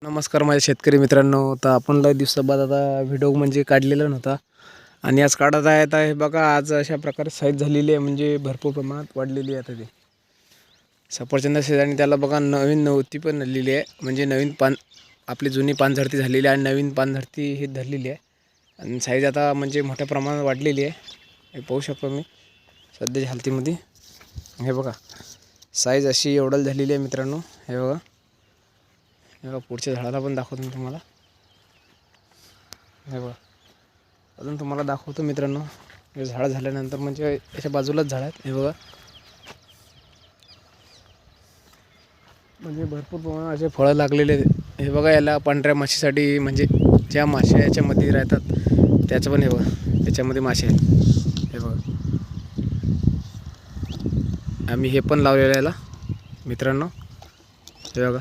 नमस्कार माझ्या शेतकरी मित्रांनो. तर आपण लय दिवसाबाद आता व्हिडिओ म्हणजे काढलेला नव्हता आणि आज काढत आहे. आता हे बघा, आज अशा प्रकारे साईज झालेली आहे, म्हणजे भरपूर प्रमाणात वाढलेली आहे. आता ते सफरचंद शेजारी त्याला बघा नवीन नव्हती पण धरलेली आहे, म्हणजे नवीन पान आपली जुनी पानझडती झालेली आहे आणि नवीन पानझडती ही धरलेली आहे आणि साईज आता म्हणजे मोठ्या प्रमाणात वाढलेली आहे. हे पाहू शकतो मी सध्याच्या हालतीमध्ये. हे बघा साईज अशी एवढं झालेली आहे मित्रांनो. हे बघा, पुढच्या झाडाला पण दाखवतो मी तुम्हाला. हे बघा, अजून तुम्हाला दाखवतो मित्रांनो. हे झाड झाल्यानंतर म्हणजे याच्या बाजूलाच झाड आहेत. हे बघा, म्हणजे भरपूर प्रमाणात असे फळं लागलेले आहेत. हे बघा, याला पांढऱ्या माशीसाठी म्हणजे ज्या माश्या याच्यामध्ये राहतात त्याचं पण हे बघा याच्यामध्ये मासे आहेत. हे बघा, आम्ही हे पण लावलेलं आहे याला मित्रांनो. हे बघा.